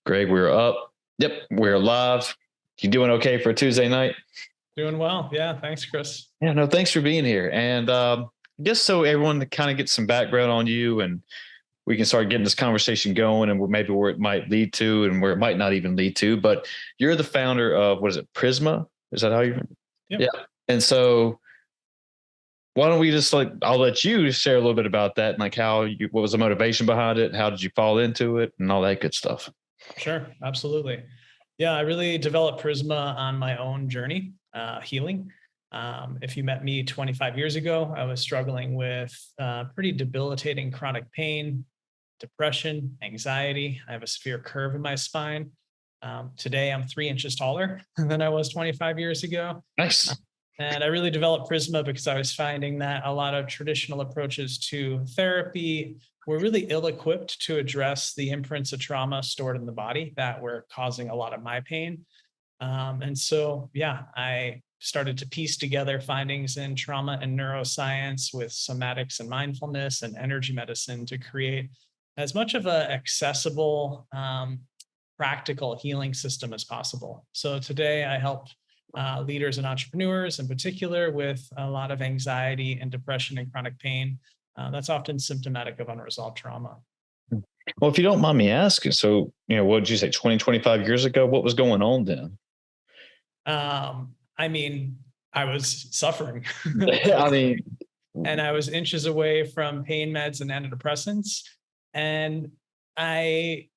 Greg, we're up. Yep, we're live. You doing okay for a Tuesday night? Doing well. Yeah. Thanks, Chris. Yeah, no, thanks for being here. And just so everyone kind of gets some background on you and we can start getting this conversation going and maybe where it might lead to and where it might not even lead to. But you're the founder of, what is it, PRISMA? Is that how you? Yep. Yeah. And so why don't we just I'll let you share a little bit about that and what was the motivation behind it? How did you fall into it and all that good stuff? Sure. Absolutely. Yeah. I really developed Prisma on my own journey, healing. If you met me 25 years ago, I was struggling with pretty debilitating chronic pain, depression, anxiety. I have a severe curve in my spine. Today, I'm 3 inches taller than I was 25 years ago. Nice. And I really developed Prisma because I was finding that a lot of traditional approaches to therapy were really ill-equipped to address the imprints of trauma stored in the body that were causing a lot of my pain. I started to piece together findings in trauma and neuroscience with somatics and mindfulness and energy medicine to create as much of an accessible, practical healing system as possible. So today I help leaders and entrepreneurs in particular with a lot of anxiety and depression and chronic pain. That's often symptomatic of unresolved trauma. Well, if you don't mind me asking, so, what did you say, 20, 25 years ago? What was going on then? I was suffering. And I was inches away from pain meds and antidepressants. And I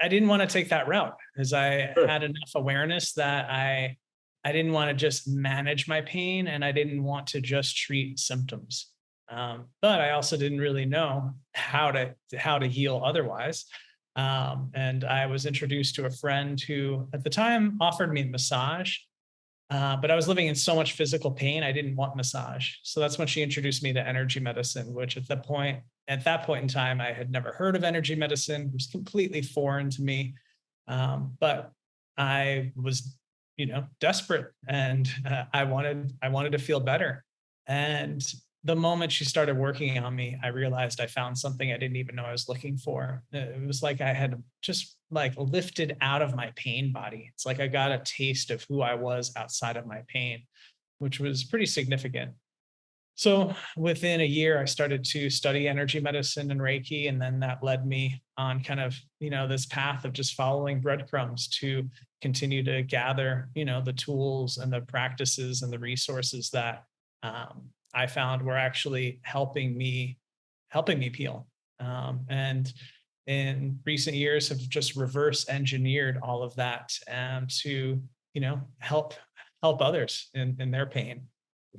didn't want to take that route because I had enough awareness that I didn't want to just manage my pain and I didn't want to just treat symptoms. But I also didn't really know how to heal otherwise. And I was introduced to a friend who at the time offered me a massage. But I was living in so much physical pain, I didn't want massage. So that's when she introduced me to energy medicine, which at that point in time, I had never heard of energy medicine. It was completely foreign to me. But I was, desperate and I wanted to feel better. And the moment she started working on me, I realized I found something I didn't even know I was looking for. It was like I had just lifted out of my pain body. It's like I got a taste of who I was outside of my pain, which was pretty significant. So within a year, I started to study energy medicine and Reiki, and then that led me on kind of, this path of just following breadcrumbs to continue to gather, the tools and the practices and the resources that I found were actually helping me heal. And in recent years have just reverse engineered all of that to, help others in their pain.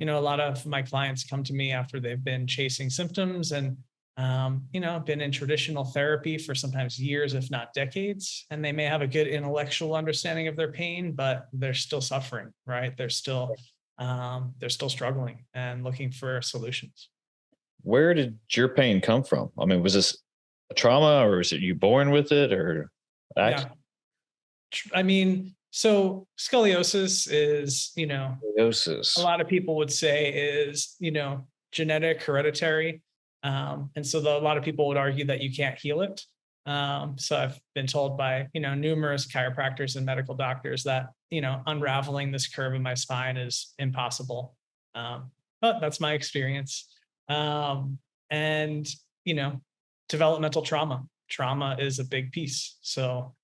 A lot of my clients come to me after they've been chasing symptoms and, been in traditional therapy for sometimes years, if not decades, and they may have a good intellectual understanding of their pain, but they're still suffering, right? They're still struggling and looking for solutions. Where did your pain come from? I mean, was this a trauma or is it you born with it or? Yeah. So scoliosis is, Scoliosis. a lot of people would say is, genetic, hereditary. And so a lot of people would argue that you can't heal it. So I've been told by, numerous chiropractors and medical doctors that, unraveling this curve in my spine is impossible. But that's my experience. And, developmental trauma. Trauma is a big piece. So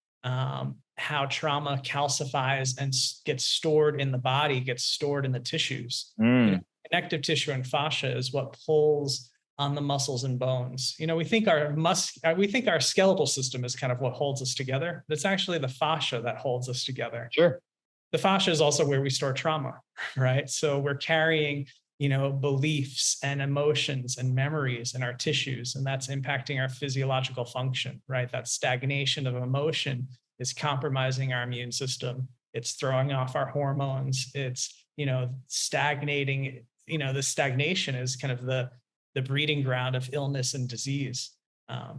how trauma calcifies and gets stored in the body, gets stored in the tissues. Connective tissue and fascia is what pulls on the muscles and bones. We think our skeletal system is kind of what holds us together. But it's actually the fascia that holds us together. Sure. The fascia is also where we store trauma, right? So we're carrying, beliefs and emotions and memories in our tissues, and that's impacting our physiological function, right? That stagnation of emotion is compromising our immune system. It's throwing off our hormones. It's, stagnating. The stagnation is kind of the breeding ground of illness and disease. I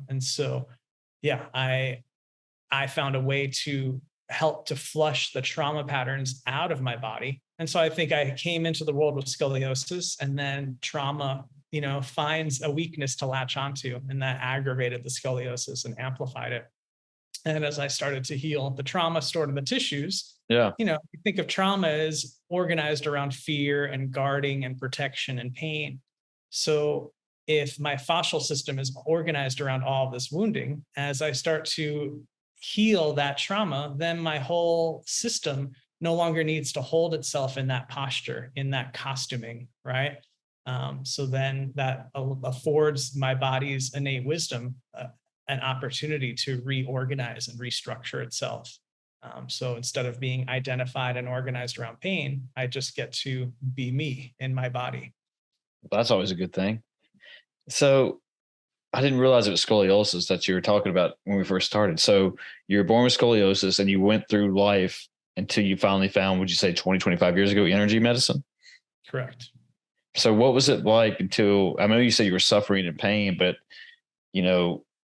found a way to help to flush the trauma patterns out of my body. And so I think I came into the world with scoliosis, and then trauma, finds a weakness to latch onto, and that aggravated the scoliosis and amplified it. And as I started to heal the trauma stored in the tissues, Yeah. you think of trauma as organized around fear and guarding and protection and pain. So if my fascial system is organized around all of this wounding, as I start to heal that trauma, then my whole system no longer needs to hold itself in that posture, in that costuming, right? So then that affords my body's innate wisdom an opportunity to reorganize and restructure itself. So instead of being identified and organized around pain, I just get to be me in my body. That's always a good thing. So I didn't realize it was scoliosis that you were talking about when we first started. So you were born with scoliosis and you went through life until you finally found, would you say 20, 25 years ago, energy medicine? Correct. So what was it like until, I know you said you were suffering in pain, but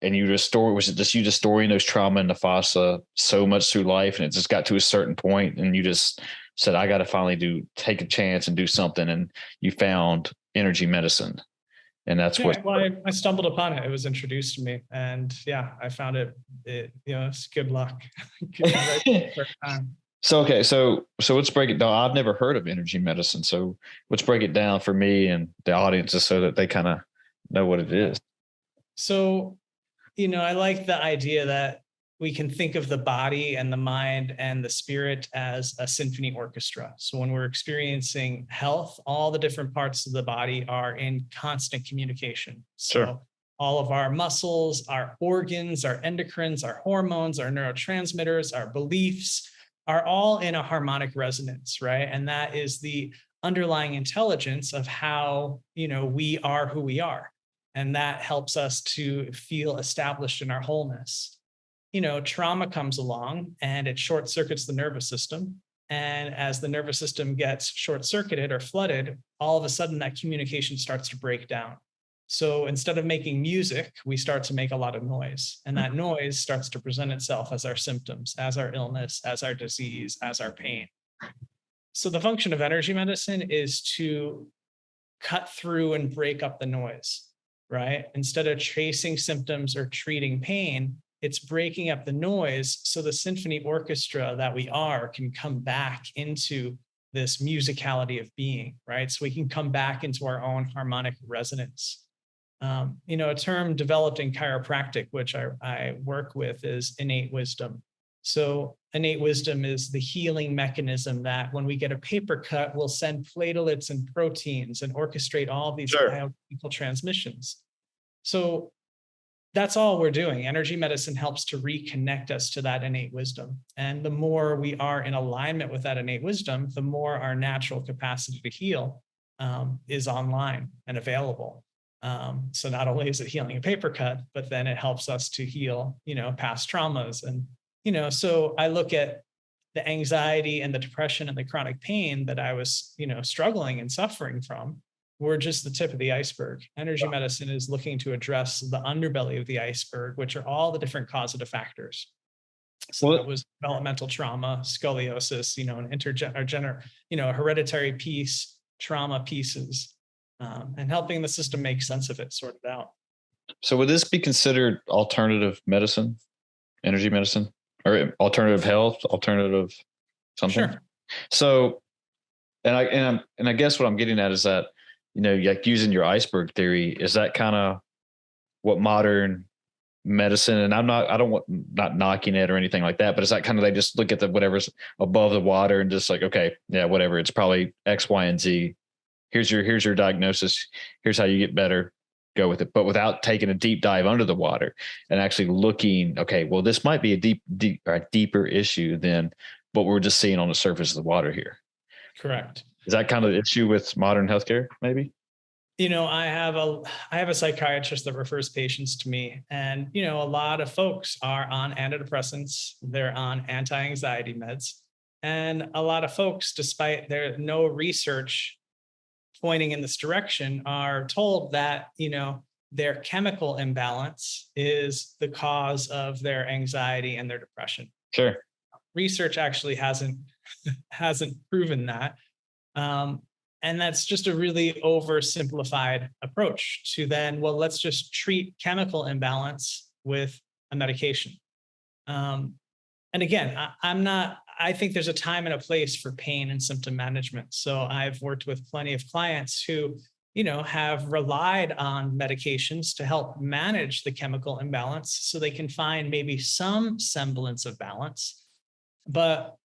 and you was it just you just storing those trauma and the fascia so much through life and it just got to a certain point and you just said, I got to finally take a chance and do something. And you found energy medicine. And that's Yeah, well, I stumbled upon it. It was introduced to me, and yeah, I found it. It's good luck. First time. So okay, so let's break it down. I've never heard of energy medicine, so let's break it down for me and the audience, just so that they kind of know what it is. So, I like the idea that we can think of the body and the mind and the spirit as a symphony orchestra. So when we're experiencing health, all the different parts of the body are in constant communication. So Sure. all of our muscles, our organs, our endocrines, our hormones, our neurotransmitters, our beliefs are all in a harmonic resonance, right? And that is the underlying intelligence of how, we are who we are. And that helps us to feel established in our wholeness. Trauma comes along and it short circuits the nervous system. And as the nervous system gets short circuited or flooded, all of a sudden that communication starts to break down. So instead of making music, we start to make a lot of noise. And that noise starts to present itself as our symptoms, as our illness, as our disease, as our pain. So the function of energy medicine is to cut through and break up the noise, right? Instead of chasing symptoms or treating pain, it's breaking up the noise so the symphony orchestra that we are can come back into this musicality of being, right? So we can come back into our own harmonic resonance. A term developed in chiropractic, which I work with, is innate wisdom. So innate wisdom is the healing mechanism that when we get a paper cut, we'll send platelets and proteins and orchestrate all of these biochemical transmissions. So that's all we're doing. Energy medicine helps to reconnect us to that innate wisdom. And the more we are in alignment with that innate wisdom, the more our natural capacity to heal is online and available. So not only is it healing a paper cut, but then it helps us to heal, past traumas. And, so I look at the anxiety and the depression and the chronic pain that I was, struggling and suffering from were just the tip of the iceberg. Energy medicine is looking to address the underbelly of the iceberg, which are all the different causative factors. So that was developmental trauma, scoliosis, an hereditary piece, trauma pieces, and helping the system make sense of it, sort it out. So would this be considered alternative medicine, energy medicine, or alternative health, alternative something? Sure. So, and I guess what I'm getting at is that, like using your iceberg theory, is that kind of what modern medicine, and not knocking it or anything like that, but is that kind of, they just look at the whatever's above the water and just like, okay, yeah, whatever, it's probably X, Y, and Z. Here's your diagnosis. Here's how you get better. Go with it, but without taking a deep dive under the water and actually looking, okay, well, this might be a deeper issue than what we're just seeing on the surface of the water here. Correct. Is that kind of the issue with modern healthcare, maybe? I have a psychiatrist that refers patients to me, and a lot of folks are on antidepressants, they're on anti-anxiety meds, and a lot of folks, despite there no research pointing in this direction, are told that their chemical imbalance is the cause of their anxiety and their depression. Sure. Research actually hasn't proven that. And that's just a really oversimplified approach to then, well, let's just treat chemical imbalance with a medication. And again, I think there's a time and a place for pain and symptom management. So I've worked with plenty of clients who, have relied on medications to help manage the chemical imbalance so they can find maybe some semblance of balance. But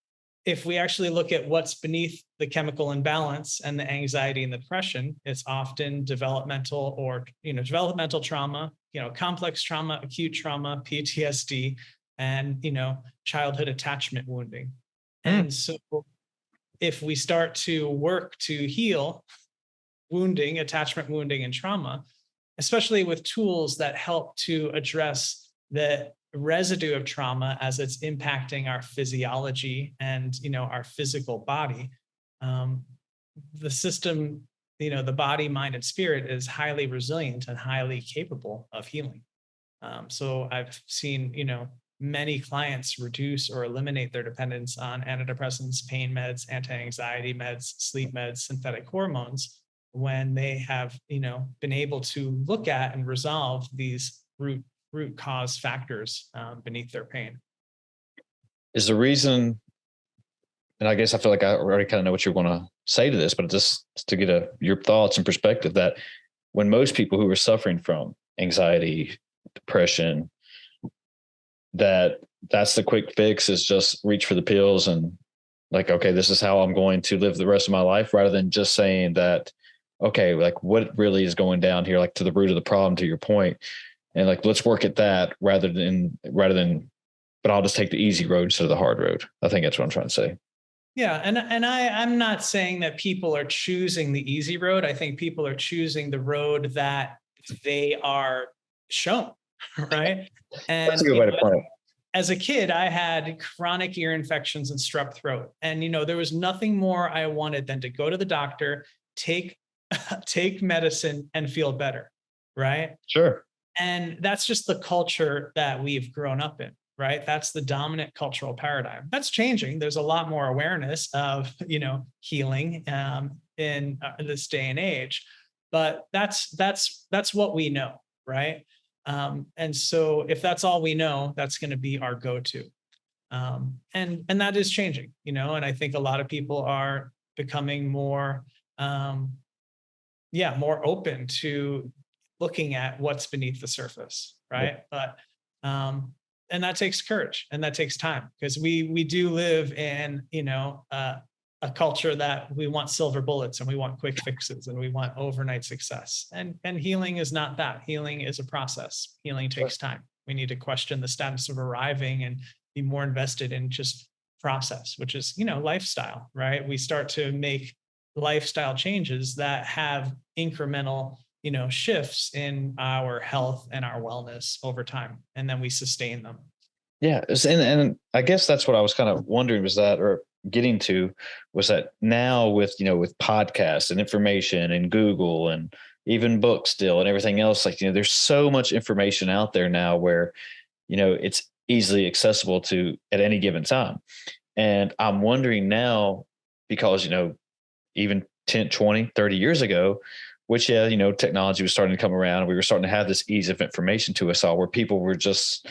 if we actually look at what's beneath the chemical imbalance and the anxiety and the depression, it's often developmental or, developmental trauma, complex trauma, acute trauma, PTSD, and, childhood attachment wounding. And so if we start to work to heal wounding, attachment wounding, and trauma, especially with tools that help to address the residue of trauma as it's impacting our physiology and our physical body, the system, the body, mind, and spirit is highly resilient and highly capable of healing. So I've seen many clients reduce or eliminate their dependence on antidepressants, pain meds, anti-anxiety meds, sleep meds, synthetic hormones, when they have been able to look at and resolve these root cause factors beneath their pain. Is the reason, and I guess I feel like I already kind of know what you're going to say to this, but just to get your thoughts and perspective, that when most people who are suffering from anxiety, depression, that's the quick fix is just reach for the pills and like, okay, this is how I'm going to live the rest of my life, rather than just saying that, okay, like what really is going down here, like to the root of the problem, to your point, and like, let's work at that rather than, but I'll just take the easy road instead of the hard road. I think that's what I'm trying to say. Yeah. And I'm not saying that people are choosing the easy road. I think people are choosing the road that they are shown, right? And That's a good way to put it. As a kid, I had chronic ear infections and strep throat. And, there was nothing more I wanted than to go to the doctor, take medicine, and feel better. Right. Sure. And that's just the culture that we've grown up in. Right. That's the dominant cultural paradigm. That's changing. There's a lot more awareness of, healing in this day and age. But that's what we know. Right. And so if that's all we know, that's going to be our go-to. And that is changing, and I think a lot of people are becoming more, more open to looking at what's beneath the surface. Right. But, and that takes courage and that takes time, because we do live in, a culture that we want silver bullets and we want quick fixes and we want overnight success. And healing is not that. Healing is a process. Healing takes time. We need to question the status of arriving and be more invested in just process, which is, lifestyle, right? We start to make lifestyle changes that have incremental, shifts in our health and our wellness over time. And then we sustain them. Yeah. And I guess that's what I was kind of wondering was that, or getting to, was that now with, with podcasts and information and Google and even books still and everything else, like, there's so much information out there now where, it's easily accessible to at any given time. And I'm wondering now, because, even 10, 20, 30 years ago, which, technology was starting to come around and we were starting to have this ease of information to us all, where people were just,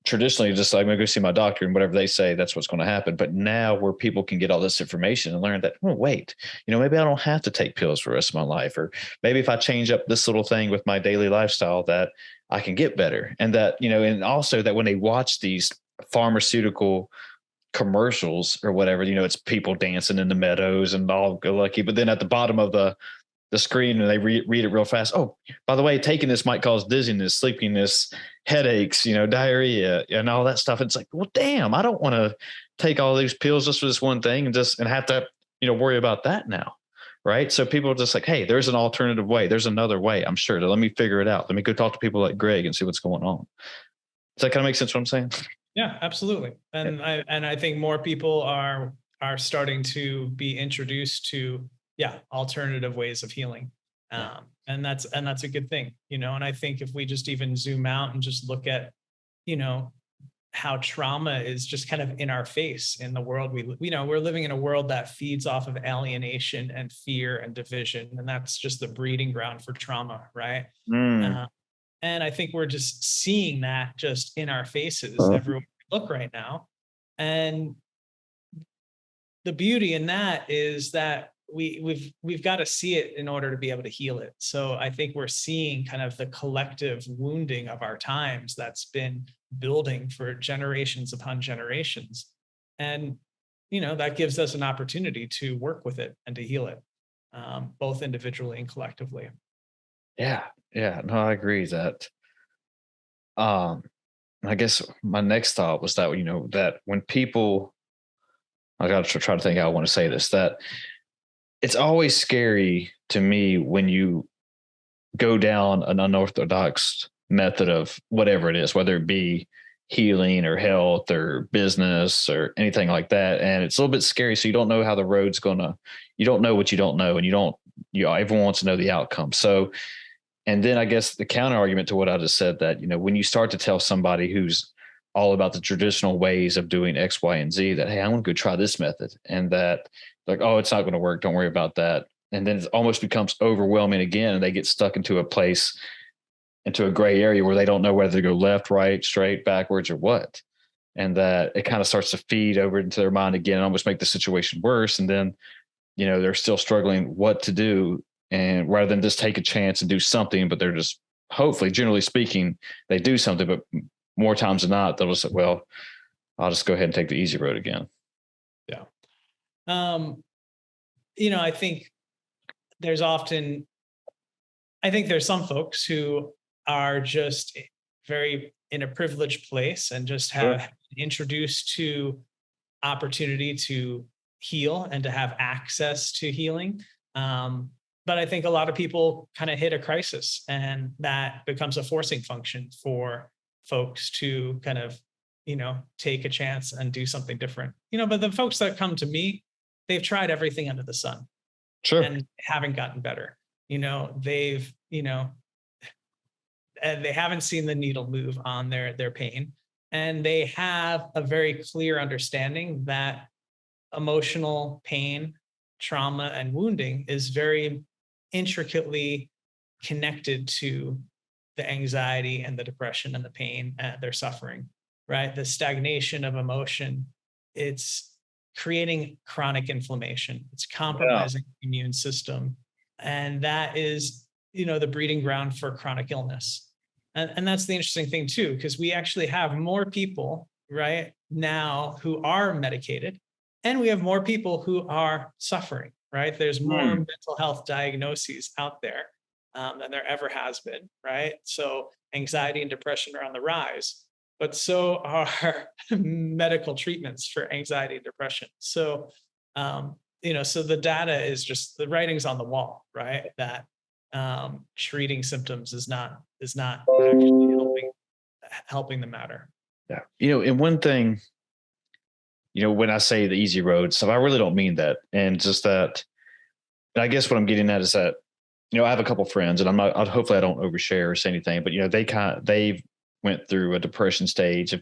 traditionally just like, I'm going to go see my doctor and whatever they say, that's what's going to happen. But now where people can get all this information and learn that, oh, wait, maybe I don't have to take pills for the rest of my life. Or maybe if I change up this little thing with my daily lifestyle, that I can get better. And that, and also that when they watch these pharmaceutical commercials or whatever, it's people dancing in the meadows and all go lucky. But then at the bottom of the screen and they read it real fast. Oh, by the way, taking this might cause dizziness, sleepiness, headaches, diarrhea and all that stuff. It's like, well, damn, I don't want to take all these pills just for this one thing and have to, worry about that now. Right. So people are just like, hey, there's an alternative way. There's another way. I'm sure. Let me figure it out. Let me go talk to people like Greg and see what's going on. Does that kind of make sense what I'm saying? Yeah, absolutely. And I think more people are starting to be introduced to alternative ways of healing. And that's a good thing, and I think if we just even zoom out and just look at, how trauma is just kind of in our face in the world we're living in a world that feeds off of alienation and fear and division, and that's just the breeding ground for trauma, right? And I think we're just seeing that just in our faces everywhere we look right now. And the beauty in that is that we've got to see it in order to be able to heal it. So I think we're seeing kind of the collective wounding of our times that's been building for generations upon generations. And that gives us an opportunity to work with it and to heal it, both individually and collectively. Yeah. Yeah. No, I agree that um I guess my next thought was that, that when people, I got to try to think how I want to say this, that it's always scary to me when you go down an unorthodox method of whatever it is, whether it be healing or health or business or anything like that. And it's a little bit scary. So you don't know how the road's you don't know what you don't know. And everyone wants to know the outcome. So, and then I guess the counter argument to what I just said, that, when you start to tell somebody who's all about the traditional ways of doing X, Y, and Z that, hey, I want to go try this method, and that like, oh, it's not going to work. Don't worry about that. And then it almost becomes overwhelming again. And they get stuck into a place, into a gray area where they don't know whether to go left, right, straight, backwards, or what. And that it kind of starts to feed over into their mind again and almost make the situation worse. And then, they're still struggling what to do. And rather than just take a chance and do something, but they're just, hopefully, generally speaking, they do something, but more times than not, they'll just say, well, I'll just go ahead and take the easy road again. Yeah. I think there's often, there's some folks who are just very in a privileged place and just have been introduced to opportunity to heal and to have access to healing. But I think a lot of people kind of hit a crisis, and that becomes a forcing function for folks to kind of, take a chance and do something different. But the folks that come to me, they've tried everything under the sun. Sure. And haven't gotten better. They've, and they haven't seen the needle move on their pain. And they have a very clear understanding that emotional pain, trauma, and wounding is very intricately connected to the anxiety and the depression and the pain they're suffering, right? The stagnation of emotion, it's creating chronic inflammation. It's compromising the immune system. And that is, the breeding ground for chronic illness. And that's the interesting thing too, because we actually have more people right now who are medicated, and we have more people who are suffering, right? There's more mental health diagnoses out there than there ever has been, right? So anxiety and depression are on the rise, but so are medical treatments for anxiety and depression. So, so the data is just, the writing's on the wall, right? That treating symptoms is not actually helping the matter. Yeah. And one thing, when I say the easy road stuff, I really don't mean that. And just that, and I guess what I'm getting at is that, I have a couple friends, and hopefully I don't overshare or say anything, but they've went through a depression stage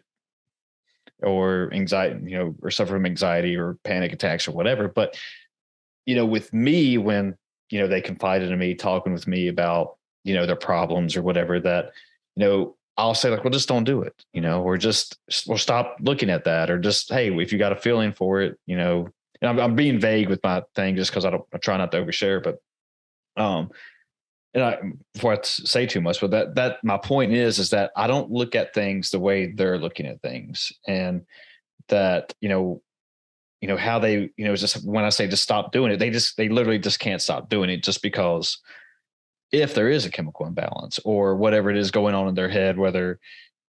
or anxiety, or suffer from anxiety or panic attacks or whatever. But, with me, when, they confided in me, talking with me about, their problems or whatever, that, I'll say like, well, just don't do it, or stop looking at that, or just, hey, if you got a feeling for it, and I'm being vague with my thing just because I try not to overshare, but, and before I say too much, but that my point is that I don't look at things the way they're looking at things, and that, how they, just when I say just stop doing it, they literally just can't stop doing it, just because if there is a chemical imbalance or whatever it is going on in their head, whether,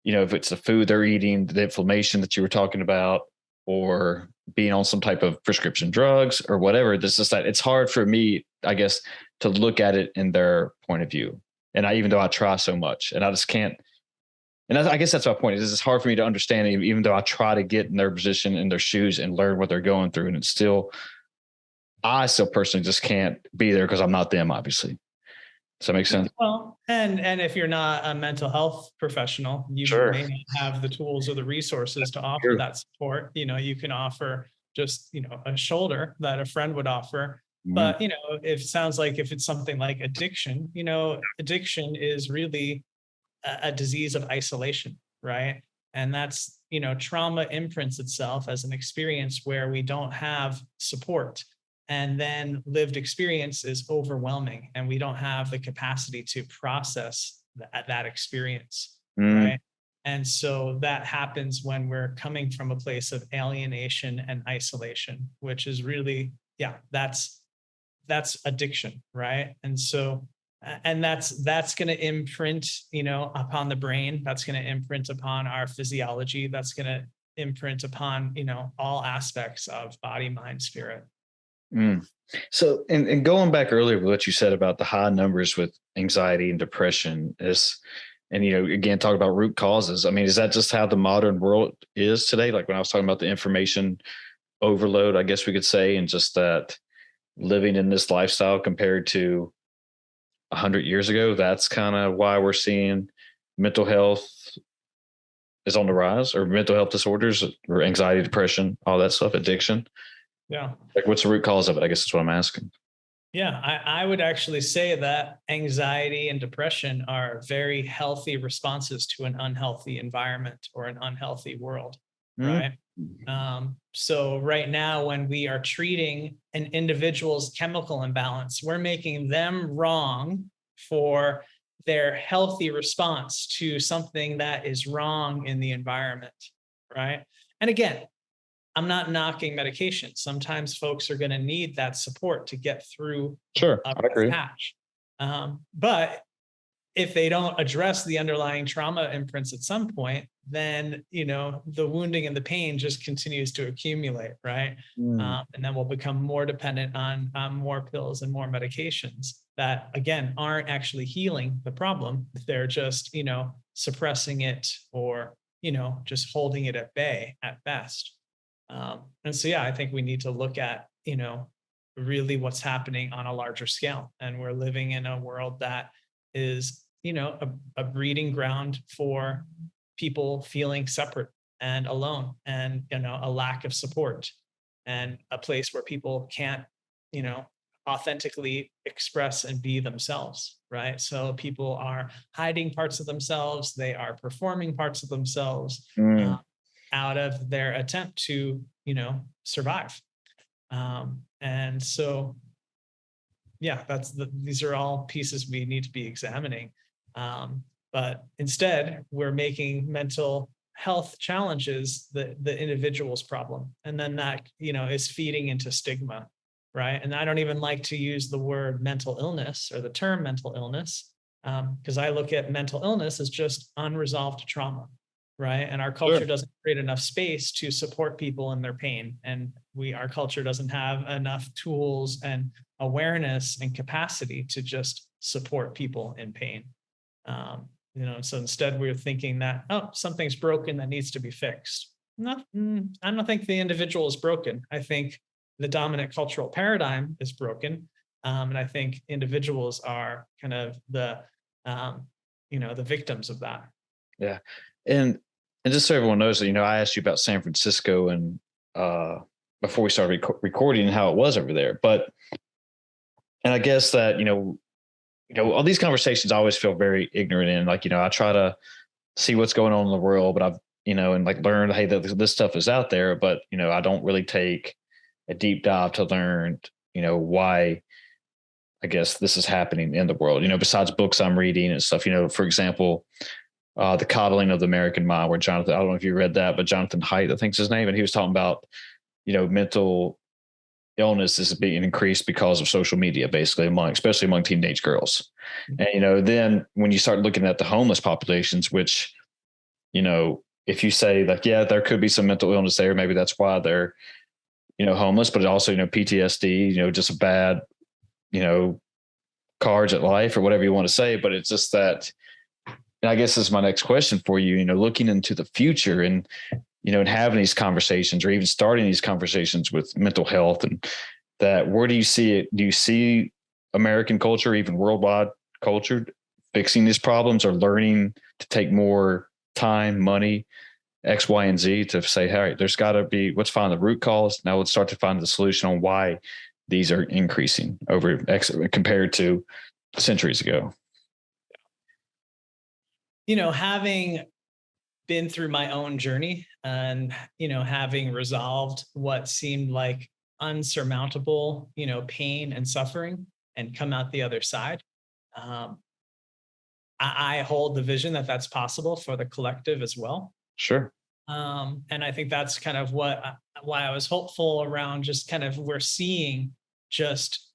if it's the food they're eating, the inflammation that you were talking about, or being on some type of prescription drugs or whatever, this is that it's hard for me, I guess, to look at it in their point of view. And even though I try so much, and I just can't, and I guess that's my point, is it's hard for me to understand, even though I try to get in their position, in their shoes, and learn what they're going through. And I still personally just can't be there because I'm not them, obviously. Does that make sense? Well, and if you're not a mental health professional, you may not have the tools or the resources to offer that support. You can offer just, a shoulder that a friend would offer. But, if it sounds like if it's something like addiction, addiction is really a disease of isolation, right? And that's, trauma imprints itself as an experience where we don't have support. And then lived experience is overwhelming and we don't have the capacity to process that experience, right? And so that happens when we're coming from a place of alienation and isolation, which is really, that's addiction, right? And so, and that's going to imprint, upon the brain. That's going to imprint upon our physiology. That's going to imprint upon, all aspects of body, mind, spirit. So, and going back earlier with what you said about the high numbers with anxiety and depression and again, talk about root causes. I mean, is that just how the modern world is today? Like when I was talking about the information overload, I guess we could say, and just that living in this lifestyle compared to 100 years ago, that's kind of why we're seeing mental health is on the rise, or mental health disorders, or anxiety, depression, all that stuff, addiction. Yeah. Like, what's the root cause of it? I guess that's what I'm asking. Yeah, I would actually say that anxiety and depression are very healthy responses to an unhealthy environment or an unhealthy world, right? So right now, when we are treating an individual's chemical imbalance, we're making them wrong for their healthy response to something that is wrong in the environment, right? And again, I'm not knocking medication. Sometimes folks are going to need that support to get through a rough patch. But if they don't address the underlying trauma imprints at some point, then, the wounding and the pain just continues to accumulate, right? And then we'll become more dependent on more pills and more medications that, again, aren't actually healing the problem. They're just, suppressing it or, just holding it at bay at best. And so, I think we need to look at, really what's happening on a larger scale. And we're living in a world that is, a breeding ground for people feeling separate and alone and, a lack of support and a place where people can't, authentically express and be themselves, right? So people are hiding parts of themselves. They are performing parts of themselves. Out of their attempt to, survive. And so, these are all pieces we need to be examining. But instead, we're making mental health challenges the individual's problem. And then that, is feeding into stigma, right? And I don't even like to use the word mental illness or the term mental illness, because I look at mental illness as just unresolved trauma. Right. And our culture doesn't create enough space to support people in their pain. And our culture doesn't have enough tools and awareness and capacity to just support people in pain. So instead we're thinking that, something's broken that needs to be fixed. I don't think the individual is broken. I think the dominant cultural paradigm is broken. And I think individuals are kind of the victims of that. Yeah. And just so everyone knows that, I asked you about San Francisco and before we started recording and how it was over there. And I guess that, all these conversations I always feel very ignorant in. Like, I try to see what's going on in the world, but I've, and like learned, hey, this stuff is out there, but, I don't really take a deep dive to learn, why I guess this is happening in the world, besides books I'm reading and stuff, for example, The Coddling of the American Mind, where Jonathan, I don't know if you read that, but Jonathan Haidt, I think is his name. And he was talking about, mental illness is being increased because of social media, basically especially among teenage girls. And, then when you start looking at the homeless populations, which, if you say like, yeah, there could be some mental illness there, maybe that's why they're, homeless, but also, PTSD, just a bad, cards at life or whatever you want to say. But it's just that, and I guess this is my next question for you, looking into the future and, and having these conversations or even starting these conversations with mental health, and that, where do you see it? Do you see American culture, even worldwide culture, fixing these problems or learning to take more time, money, X, Y, and Z to say, hey, there's got to be, let's find the root cause. Now let's start to find the solution on why these are increasing over X compared to centuries ago. having been through my own journey and, having resolved what seemed like unsurmountable, pain and suffering and come out the other side. Um, I hold the vision that that's possible for the collective as well. Sure. And I think that's kind of why I was hopeful around just kind of we're seeing just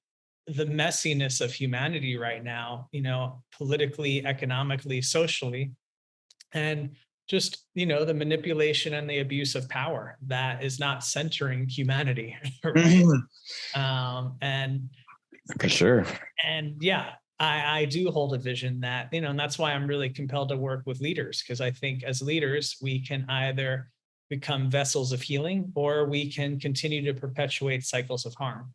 the messiness of humanity right now, politically, economically, socially, and just, the manipulation and the abuse of power that is not centering humanity. Right. And for sure. And yeah, I do hold a vision that, and that's why I'm really compelled to work with leaders, because I think as leaders, we can either become vessels of healing or we can continue to perpetuate cycles of harm.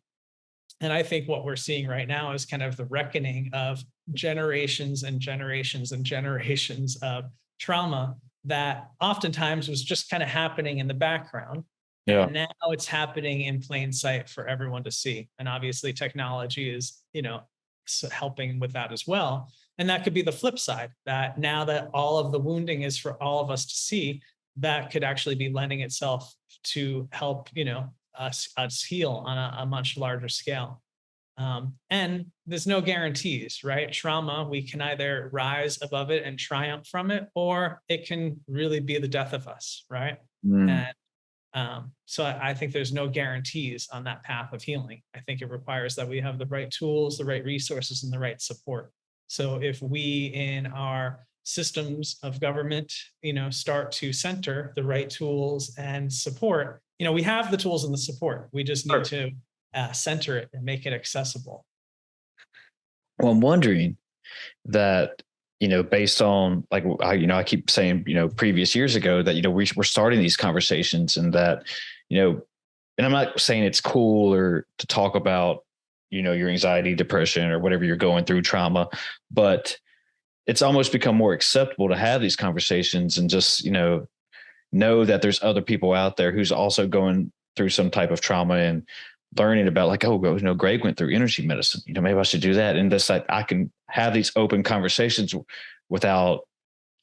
And I think what we're seeing right now is kind of the reckoning of generations and generations and generations of trauma that oftentimes was just kind of happening in the background. Yeah. And now it's happening in plain sight for everyone to see. And obviously technology is, helping with that as well. And that could be the flip side, that now that all of the wounding is for all of us to see, that could actually be lending itself to help, us heal on a much larger scale. And there's no guarantees, right? Trauma, we can either rise above it and triumph from it, or it can really be the death of us, right? And so I think there's no guarantees on that path of healing. I think it requires that we have the right tools, the right resources, and the right support. So if we in our systems of government, start to center the right tools and support, we have the tools and the support. We just need to center it and make it accessible. Well, I'm wondering that, based on like, I keep saying, previous years ago that, we're starting these conversations and that, and I'm not saying it's cool or to talk about, your anxiety, depression, or whatever you're going through, trauma, but it's almost become more acceptable to have these conversations and just, know that there's other people out there who's also going through some type of trauma and learning about like, oh, Greg went through energy medicine, maybe I should do that. And this, like, I can have these open conversations without,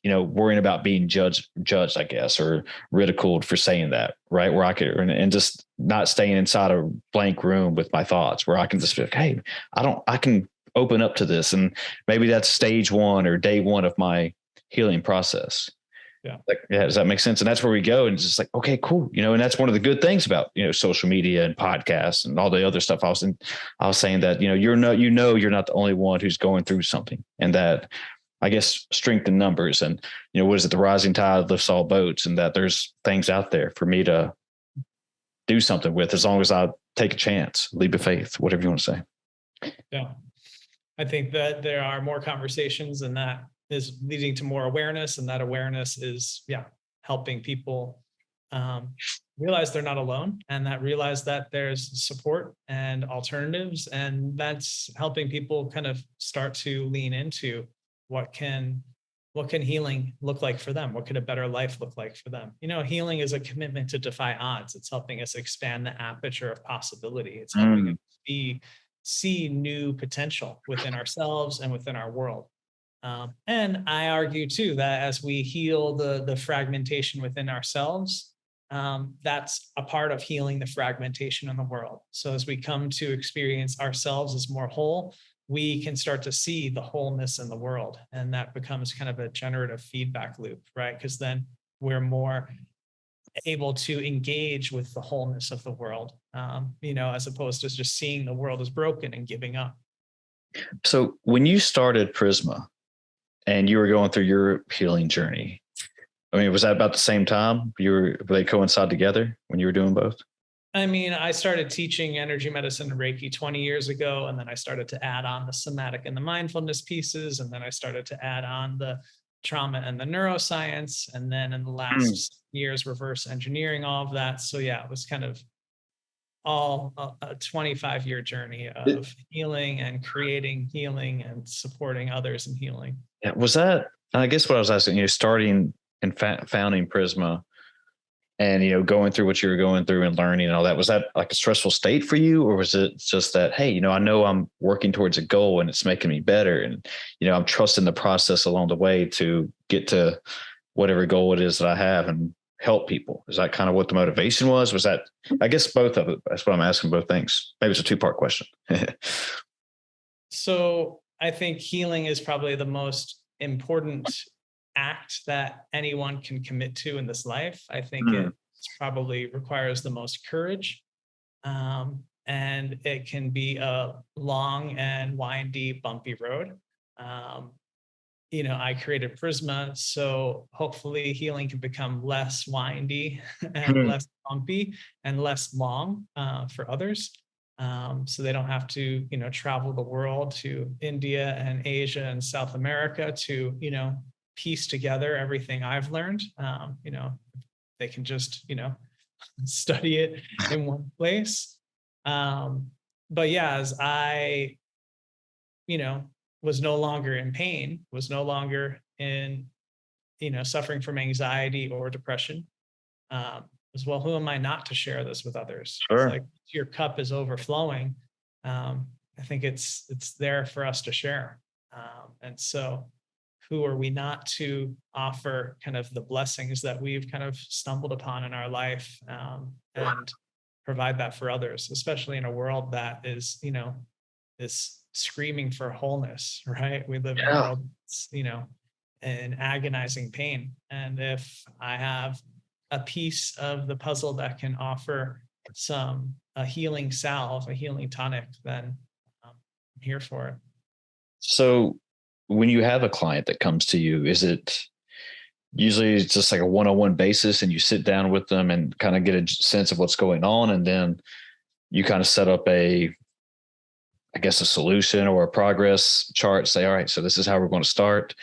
worrying about being judged, I guess, or ridiculed for saying that, right? Where I could, and just not staying inside a blank room with my thoughts, where I can just be like, hey, I can open up to this. And maybe that's stage one or day one of my healing process. Yeah. Does that make sense? And that's where we go. And it's just like, okay, cool. And that's one of the good things about, social media and podcasts and all the other stuff. I was saying that, you're not the only one who's going through something, and that, I guess, strength in numbers, and, what is it? The rising tide lifts all boats, and that there's things out there for me to do something with, as long as I take a chance, leap of faith, whatever you want to say. Yeah. I think that there are more conversations, and that is leading to more awareness, and that awareness is helping people realize they're not alone, and that realize that there's support and alternatives, and that's helping people kind of start to lean into what can healing look like for them? What could a better life look like for them? Healing is a commitment to defy odds. It's helping us expand the aperture of possibility. It's helping us see new potential within ourselves and within our world. And I argue too that as we heal the fragmentation within ourselves, that's a part of healing the fragmentation in the world. So as we come to experience ourselves as more whole, we can start to see the wholeness in the world. And that becomes kind of a generative feedback loop, right? Because then we're more able to engage with the wholeness of the world, as opposed to just seeing the world as broken and giving up. So when you started PRISMA and you were going through your healing journey, I mean, was that about the same time? Were they coincide together when you were doing both? I mean, I started teaching energy medicine and Reiki 20 years ago, and then I started to add on the somatic and the mindfulness pieces, and then I started to add on the trauma and the neuroscience, and then in the last years, reverse engineering all of that. So yeah, it was kind of all a 25-year journey of healing and creating healing and supporting others in healing. Yeah, was that, I guess what I was asking, starting and founding PRISMA, and, going through what you were going through and learning and all that, was that like a stressful state for you? Or was it just that, hey, I know I'm working towards a goal and it's making me better. And, I'm trusting the process along the way to get to whatever goal it is that I have and help people. Is that kind of what the motivation was? Was that, I guess, both of it? That's what I'm asking, both things. Maybe it's a 2-part question. So I think healing is probably the most important act that anyone can commit to in this life. I think it probably requires the most courage. And it can be a long and windy, bumpy road. I created PRISMA, so hopefully healing can become less windy and less bumpy and less long for others. So they don't have to, travel the world to India and Asia and South America to, piece together everything I've learned. They can just, study it in one place. But yeah, as I, was no longer in pain, was no longer in, suffering from anxiety or depression, as well, who am I not to share this with others? Sure. It's like your cup is overflowing. I think it's there for us to share. And so who are we not to offer kind of the blessings that we've kind of stumbled upon in our life, and provide that for others, especially in a world that is, is screaming for wholeness, right? We live in a world that's, in agonizing pain. And if I have a piece of the puzzle that can offer a healing salve, a healing tonic, then I'm here for it. So when you have a client that comes to you, is it usually just like a one-on-one basis and you sit down with them and kind of get a sense of what's going on, and then you kind of set up a solution or a progress chart, say, all right, so this is how we're going to start.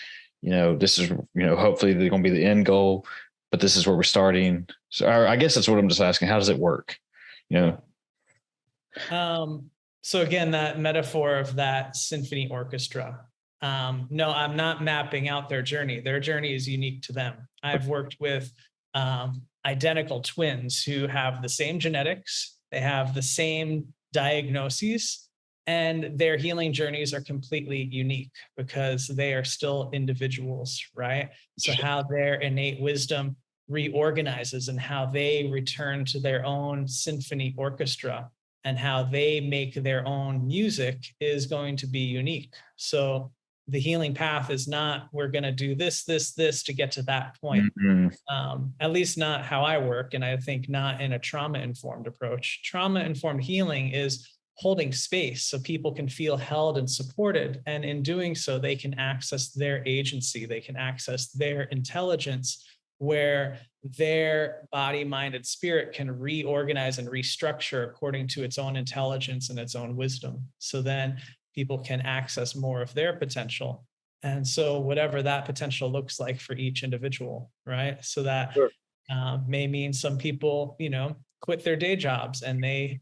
This is, hopefully they're going to be the end goal, but this is where we're starting. So I guess that's what I'm just asking. How does it work? So again, that metaphor of that symphony orchestra. No, I'm not mapping out their journey. Their journey is unique to them. I've worked with identical twins who have the same genetics. They have the same diagnoses, and their healing journeys are completely unique because they are still individuals, right? So how their innate wisdom reorganizes and how they return to their own symphony orchestra and how they make their own music is going to be unique. So the healing path is not, we're going to do this to get to that point. At least not how I work. And I think not in a trauma-informed approach. Trauma-informed healing is holding space so people can feel held and supported. And in doing so, they can access their agency. They can access their intelligence, where their body, mind, and spirit can reorganize and restructure according to its own intelligence and its own wisdom. So then people can access more of their potential. And so whatever that potential looks like for each individual, right? So that may mean some people, quit their day jobs and they,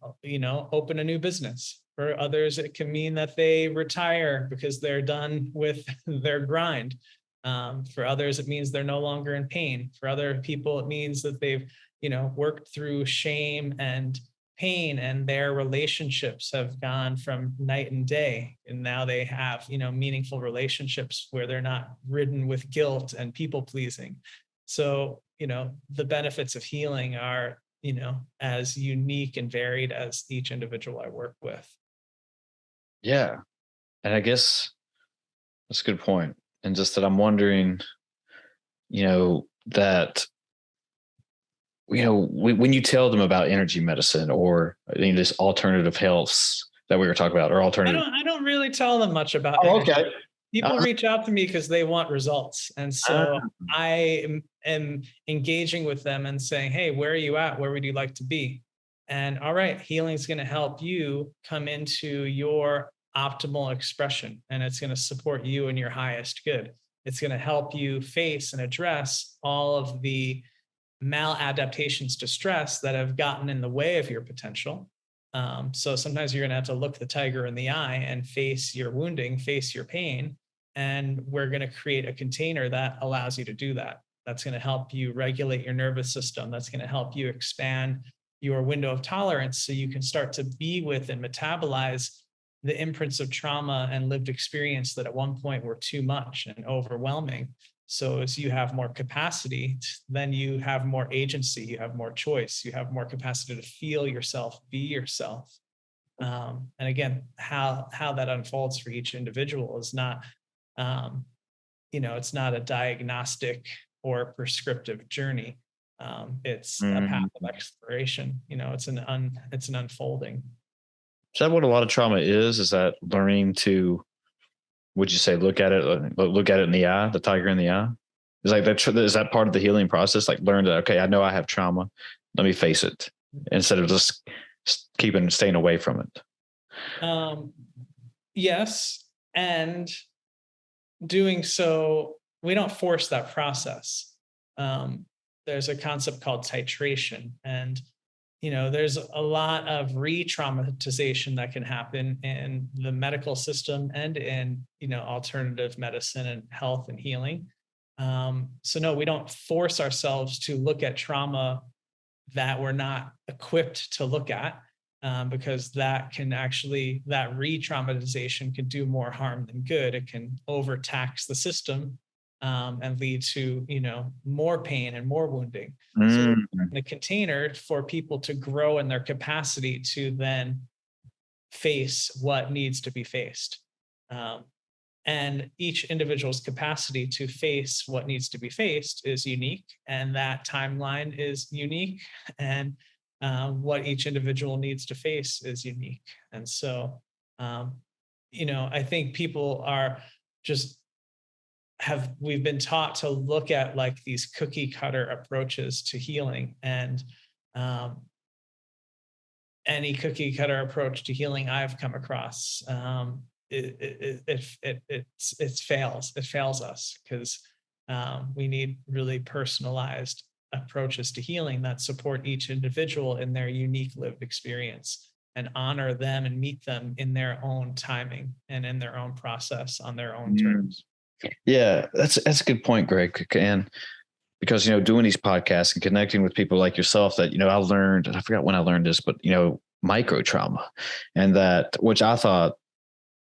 open a new business. For others, it can mean that they retire because they're done with their grind. For others, it means they're no longer in pain. For other people, it means that they've, worked through shame and pain, and their relationships have gone from night and day. And now they have, meaningful relationships where they're not ridden with guilt and people pleasing. So, the benefits of healing are, as unique and varied as each individual I work with. Yeah. And I guess that's a good point. And just that I'm wondering, that, when you tell them about energy medicine or this alternative healths that we were talking about, or alternative. I don't really tell them much about energy. Okay. People reach out to me because they want results. And so I am engaging with them and saying, hey, where are you at? Where would you like to be? And all right, healing is going to help you come into your optimal expression, and it's going to support you in your highest good. It's going to help you face and address all of the maladaptations to stress that have gotten in the way of your potential. So sometimes you're going to have to look the tiger in the eye and face your wounding, face your pain. And we're going to create a container that allows you to do that. That's going to help you regulate your nervous system. That's going to help you expand your window of tolerance so you can start to be with and metabolize the imprints of trauma and lived experience that at one point were too much and overwhelming. So as you have more capacity, then you have more agency, you have more choice, you have more capacity to feel yourself, be yourself. And again, how that unfolds for each individual is not, it's not a diagnostic or prescriptive journey. It's a path of exploration. It's an unfolding. Is that what a lot of trauma is? Is that learning to, would you say, look at it in the eye, the tiger in the eye? Is like that? Is that part of the healing process? Like learn that, okay, I know I have trauma. Let me face it instead of just staying away from it. Yes. And doing so, we don't force that process. There's a concept called titration, and there's a lot of re-traumatization that can happen in the medical system and in alternative medicine and health and healing. So no, we don't force ourselves to look at trauma that we're not equipped to look at, because that re-traumatization can do more harm than good. It can overtax the system and lead to more pain and more wounding. So the container for people to grow in their capacity to then face what needs to be faced. And each individual's capacity to face what needs to be faced is unique, and that timeline is unique, and what each individual needs to face is unique. And so, I think people are we've been taught to look at like these cookie cutter approaches to healing, and any cookie cutter approach to healing I've come across, it fails us, because we need really personalized approaches to healing that support each individual in their unique lived experience and honor them and meet them in their own timing and in their own process on their own terms. Yeah, that's a good point, Greg. And because, doing these podcasts and connecting with people like yourself that, I learned, and I forgot when I learned this, but, micro trauma, and that, which I thought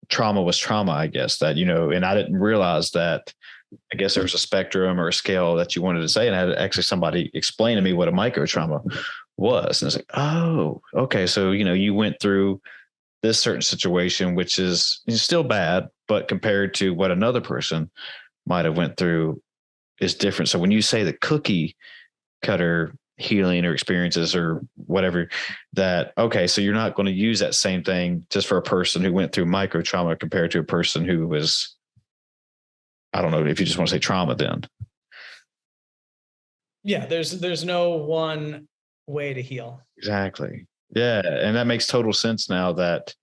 trauma was trauma, I guess, that, and I didn't realize that, I guess there was a spectrum or a scale that you wanted to say. And I had actually somebody explain to me what a micro trauma was. And it's like, oh, okay. So, you went through this certain situation, which is still bad, but compared to what another person might have went through is different. So when you say the cookie cutter healing or experiences or whatever, that, okay, so you're not going to use that same thing just for a person who went through micro trauma compared to a person who was, I don't know if you just want to say trauma then. Yeah, there's no one way to heal. Exactly. Yeah. And that makes total sense now that,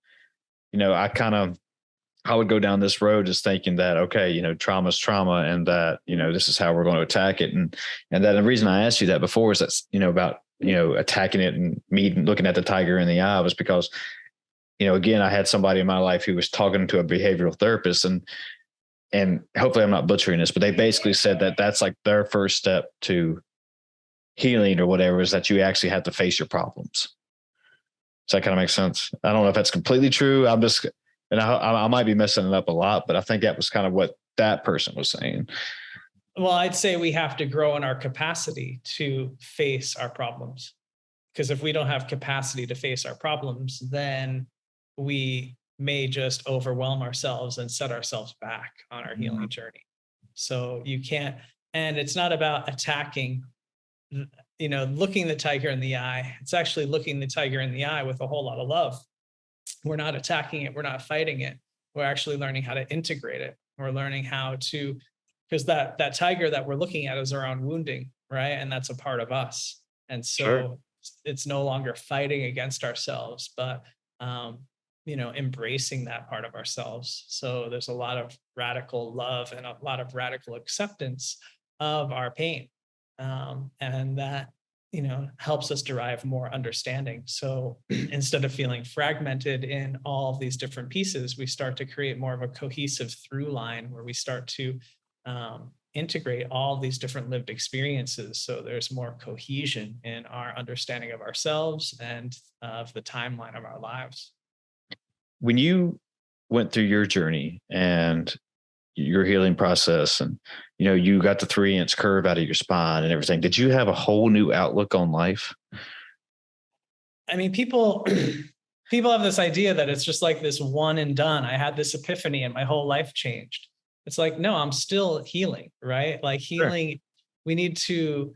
I would go down this road just thinking that, okay, trauma is trauma, and that, this is how we're going to attack it. And that the reason I asked you that before is that's, about, attacking it and looking at the tiger in the eye was because, again, I had somebody in my life who was talking to a behavioral therapist, and hopefully I'm not butchering this, but they basically said that that's like their first step to healing or whatever, is that you actually have to face your problems. Does that kind of make sense? I don't know if that's completely true. And I might be messing it up a lot, but I think that was kind of what that person was saying. Well, I'd say we have to grow in our capacity to face our problems, because if we don't have capacity to face our problems, then we may just overwhelm ourselves and set ourselves back on our healing journey. So you can't, and it's not about attacking, looking the tiger in the eye. It's actually looking the tiger in the eye with a whole lot of love. We're not attacking it. We're not fighting it. We're actually learning how to integrate it. We're learning how to, because that tiger that we're looking at is our own wounding, right? And that's a part of us. And so it's no longer fighting against ourselves, but, embracing that part of ourselves. So there's a lot of radical love and a lot of radical acceptance of our pain. And that, helps us derive more understanding. So instead of feeling fragmented in all of these different pieces, we start to create more of a cohesive through line where we start to integrate all these different lived experiences so there's more cohesion in our understanding of ourselves and of the timeline of our lives. When you went through your journey and your healing process, and you got the 3-inch curve out of your spine and everything, did you have a whole new outlook on life? I mean, people have this idea that it's just like this one and done. I had this epiphany and my whole life changed. It's like, no, I'm still healing, right? Like healing, sure. We need to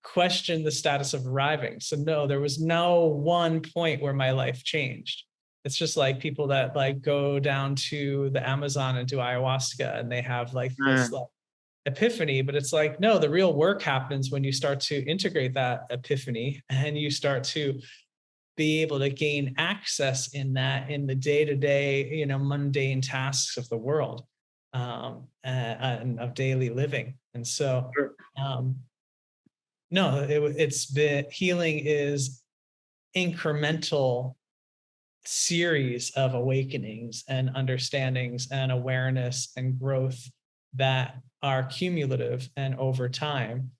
question the status of arriving. So no, there was no one point where my life changed. It's just like people that like go down to the Amazon and do ayahuasca and they have like this like epiphany, but it's like, no, the real work happens when you start to integrate that epiphany and you start to be able to gain access in the day-to-day, mundane tasks of the world, and of daily living. And so, no, it's been, healing is incremental series of awakenings and understandings and awareness and growth that are cumulative and over time.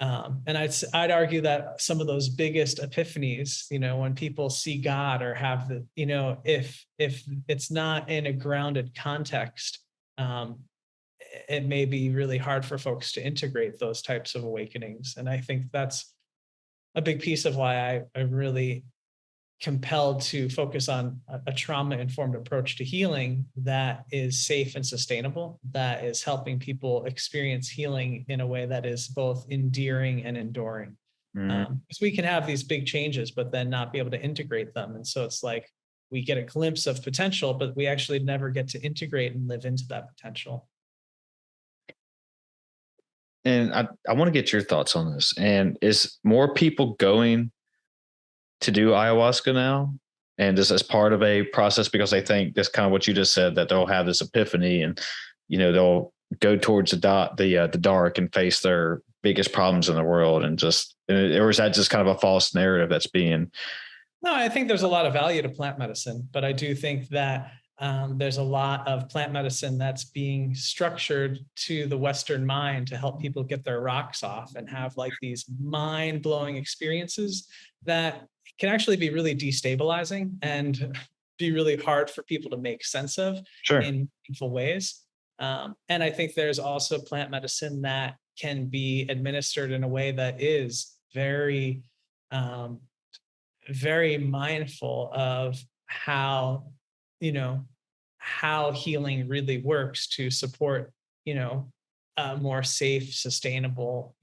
And I'd argue that some of those biggest epiphanies, when people see God or have the, if it's not in a grounded context, it may be really hard for folks to integrate those types of awakenings. And I think that's a big piece of why I'm really compelled to focus on a trauma-informed approach to healing that is safe and sustainable, that is helping people experience healing in a way that is both endearing and enduring. Because we can have these big changes, but then not be able to integrate them. And so it's like we get a glimpse of potential, but we actually never get to integrate and live into that potential. And I want to get your thoughts on this. And is more people going to do ayahuasca now, and this as part of a process because they think that's kind of what you just said, that they'll have this epiphany and they'll go towards the dark and face their biggest problems in the world, or is that just kind of a false narrative that's being? No, I think there's a lot of value to plant medicine, but I do think that there's a lot of plant medicine that's being structured to the Western mind to help people get their rocks off and have like these mind-blowing experiences that can actually be really destabilizing and be really hard for people to make sense of in meaningful ways. And I think there's also plant medicine that can be administered in a way that is very, very mindful of how healing really works to support, a more safe, sustainable,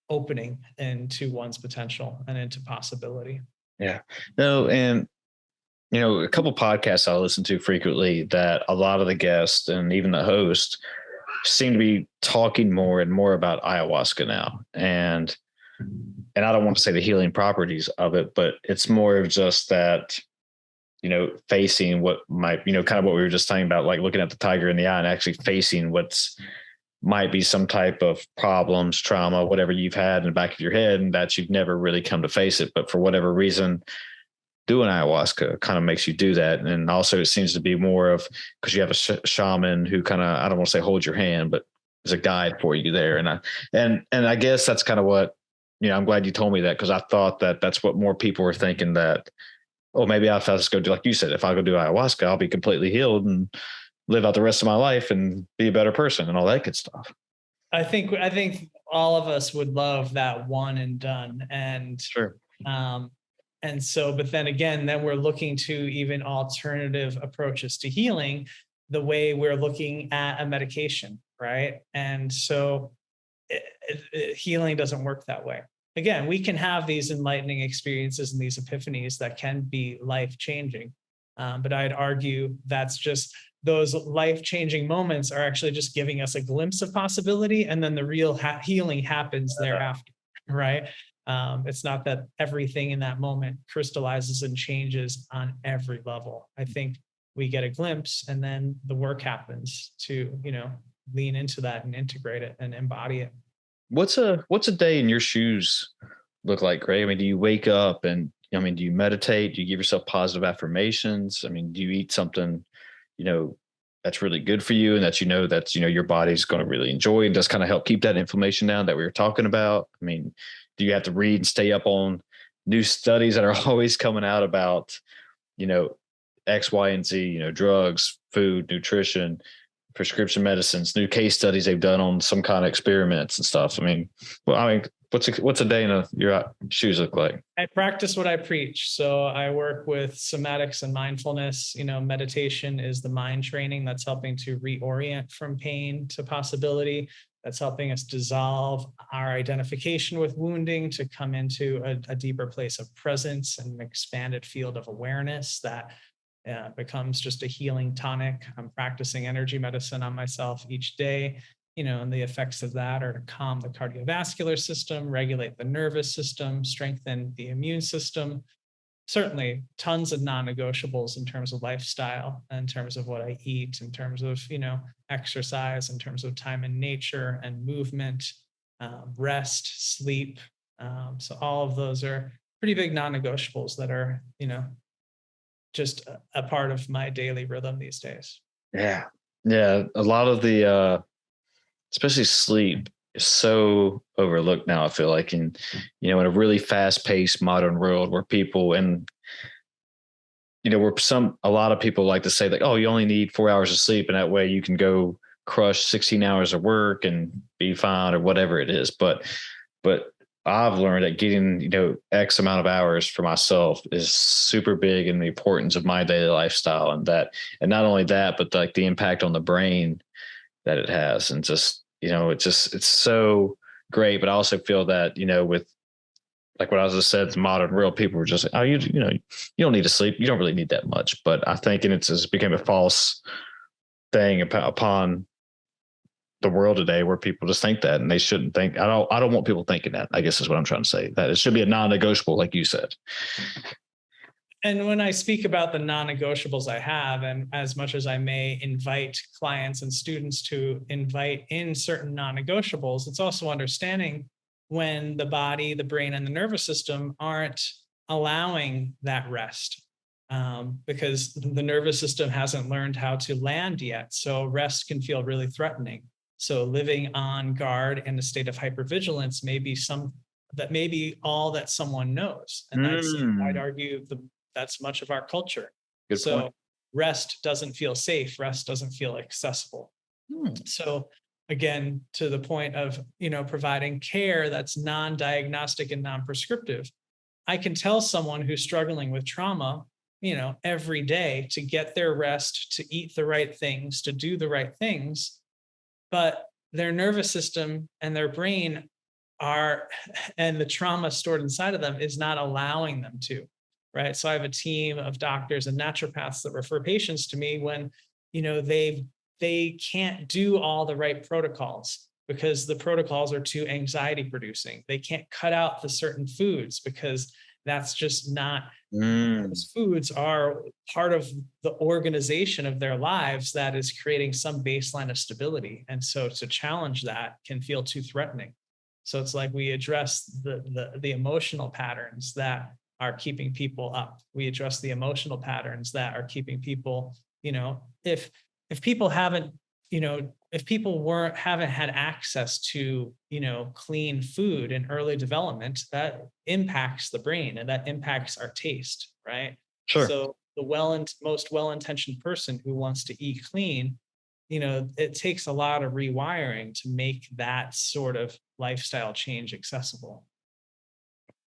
opening into one's potential and into possibility. Yeah. No, and a couple podcasts I listen to frequently that a lot of the guests and even the host seem to be talking more and more about ayahuasca now. And I don't want to say the healing properties of it, but it's more of just that, facing what might, kind of what we were just talking about, like looking at the tiger in the eye and actually facing what's might be some type of problems, trauma, whatever you've had in the back of your head and that you've never really come to face it. But for whatever reason, doing ayahuasca kind of makes you do that. And also it seems to be more of, because you have a shaman who kind of, I don't want to say hold your hand, but is a guide for you there. And I guess that's kind of what, I'm glad you told me that, because I thought that that's what more people were thinking, that, oh, maybe if I just go do, like you said, if I go do ayahuasca, I'll be completely healed and live out the rest of my life and be a better person and all that good stuff. I think all of us would love that one and done. And sure. And so, but then again, then we're looking to even alternative approaches to healing, the way we're looking at a medication, right? And so healing doesn't work that way. Again, we can have these enlightening experiences and these epiphanies that can be life-changing. But I'd argue that's just, those life-changing moments are actually just giving us a glimpse of possibility, and then the real healing happens thereafter, right? It's not that everything in that moment crystallizes and changes on every level. I think we get a glimpse, and then the work happens to, lean into that and integrate it and embody it. What's a day in your shoes look like, Greg? I mean, do you wake up and, do you meditate? Do you give yourself positive affirmations? I mean, do you eat something, that's really good for you and that, your body's going to really enjoy and just kind of help keep that inflammation down that we were talking about? I mean, do you have to read and stay up on new studies that are always coming out about, X, Y, and Z, drugs, food, nutrition, prescription medicines, new case studies they've done on some kind of experiments and stuff? What's a day in your shoes look like? I practice what I preach. So I work with somatics and mindfulness. Meditation is the mind training that's helping to reorient from pain to possibility. That's helping us dissolve our identification with wounding to come into a deeper place of presence and an expanded field of awareness that becomes just a healing tonic. I'm practicing energy medicine on myself each day, and the effects of that are to calm the cardiovascular system, regulate the nervous system, strengthen the immune system. Certainly tons of non-negotiables in terms of lifestyle, in terms of what I eat, in terms of, exercise, in terms of time in nature and movement, rest, sleep. So all of those are pretty big non-negotiables that are, just a part of my daily rhythm these days. Yeah. Yeah. A lot of the, especially sleep is so overlooked now. I feel like in a really fast paced modern world where people and, a lot of people like to say like, oh, you only need 4 hours of sleep and that way you can go crush 16 hours of work and be fine or whatever it is. But I've learned that getting, X amount of hours for myself is super big in the importance of my daily lifestyle and not only that, but like the impact on the brain that it has. And just, it's so great. But I also feel that, with like what I just said, the modern world, people were just like, oh, you don't need to sleep. You don't really need that much. But I think, and it's just became a false thing upon the world today where people just think that, and they shouldn't think. I don't want people thinking that, I guess is what I'm trying to say, that it should be a non-negotiable, like you said. And when I speak about the non-negotiables I have, and as much as I may invite clients and students to invite in certain non-negotiables, it's also understanding when the body, the brain, and the nervous system aren't allowing that rest, because the nervous system hasn't learned how to land yet. So rest can feel really threatening. So living on guard in a state of hypervigilance may be all that someone knows. And I'd argue that's much of our culture. Good so point. Rest doesn't feel safe. Rest doesn't feel accessible. So again, to the point of, providing care that's non-diagnostic and non-prescriptive, I can tell someone who's struggling with trauma, every day to get their rest, to eat the right things, to do the right things, but their nervous system and their brain and the trauma stored inside of them is not allowing them to, right? So I have a team of doctors and naturopaths that refer patients to me when, they can't do all the right protocols because the protocols are too anxiety producing. They can't cut out the certain foods because that's just not, those foods are part of the organization of their lives that is creating some baseline of stability. And so to challenge that can feel too threatening. So it's like we address the emotional patterns that are keeping people up. We address the emotional patterns that are keeping people, if people haven't, if people haven't had access to, clean food in early development, that impacts the brain and that impacts our taste, right? Sure. So the most well-intentioned person who wants to eat clean, it takes a lot of rewiring to make that sort of lifestyle change accessible.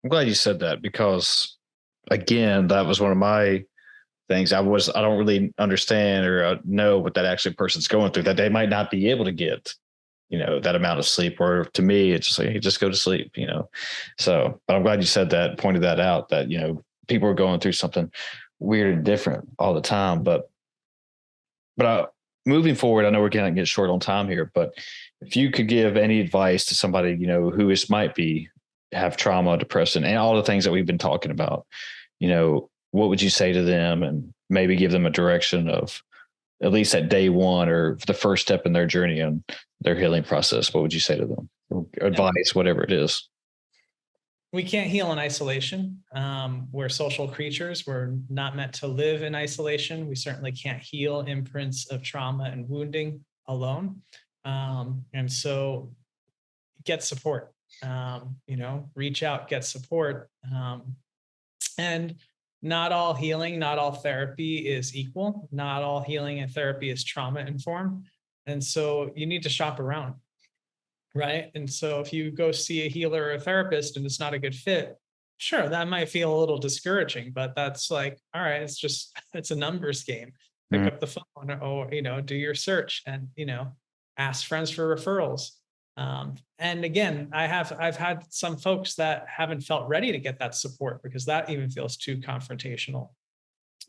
I'm glad you said that because, again, that was one of my things. I don't really understand or know what that actually person's going through, that they might not be able to get, that amount of sleep. Or to me, it's just like, hey, just go to sleep, So, but I'm glad you said that, pointed that out, that, people are going through something weird and different all the time. But moving forward, I know we're going to get short on time here, but if you could give any advice to somebody, who have trauma, depression, and all the things that we've been talking about, what would you say to them, and maybe give them a direction of at least at day one or the first step in their journey and their healing process? What would you say to them? Advice, whatever it is. we can't heal in isolation. We're social creatures. We're not meant to live in isolation. We certainly can't heal imprints of trauma and wounding alone. And so get support, reach out, get support. And not all healing, not all therapy is equal. Not all healing and therapy is trauma informed. And so you need to shop around. Right. And so if you go see a healer or a therapist and it's not a good fit, sure, that might feel a little discouraging, but that's like, all right, it's a numbers game. Pick up the phone or, do your search and, ask friends for referrals. And again, I've had some folks that haven't felt ready to get that support because that even feels too confrontational.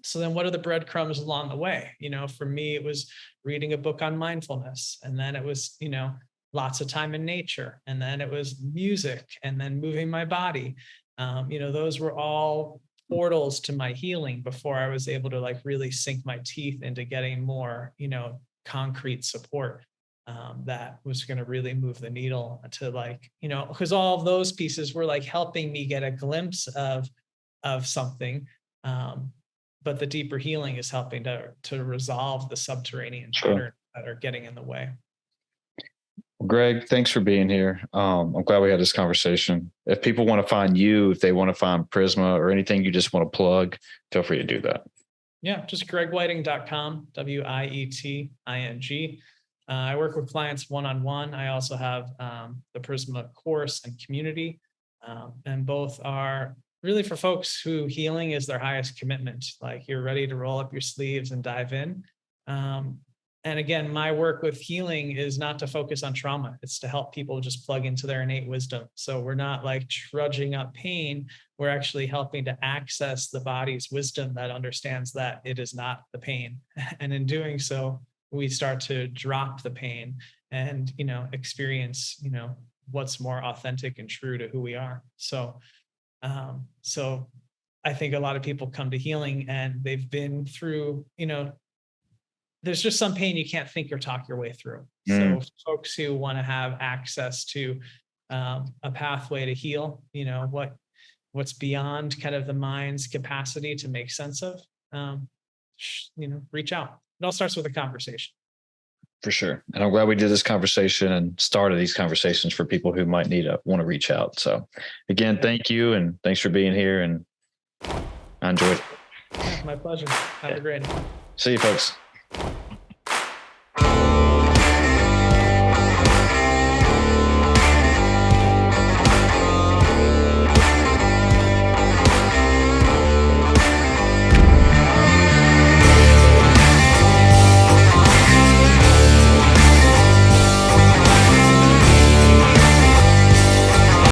So then what are the breadcrumbs along the way? For me, it was reading a book on mindfulness. And then it was, lots of time in nature. And then it was music and then moving my body. Those were all portals to my healing before I was able to like really sink my teeth into getting more, concrete support that was going to really move the needle to like, because all of those pieces were like helping me get a glimpse of something. But the deeper healing is helping to resolve the subterranean patterns that are getting in the way. Greg, thanks for being here. I'm glad we had this conversation. If people want to find you, if they want to find PRISMA or anything you just want to plug, feel free to do that. Yeah, just gregwieting.com, WIETING. I work with clients one-on-one. I also have the PRISMA course and community, and both are really for folks who healing is their highest commitment. Like you're ready to roll up your sleeves and dive in. And again, my work with healing is not to focus on trauma. It's to help people just plug into their innate wisdom. So we're not like trudging up pain. We're actually helping to access the body's wisdom that understands that it is not the pain. And in doing so, we start to drop the pain and, experience, what's more authentic and true to who we are. So I think a lot of people come to healing and they've been through, there's just some pain you can't think or talk your way through. So folks who want to have access to a pathway to heal, what's beyond kind of the mind's capacity to make sense of, reach out. It all starts with a conversation. For sure. And I'm glad we did this conversation and started these conversations for people who might want to reach out. So again, thank you. And thanks for being here. And I enjoyed it. Yeah, my pleasure. Have a great day. See you folks.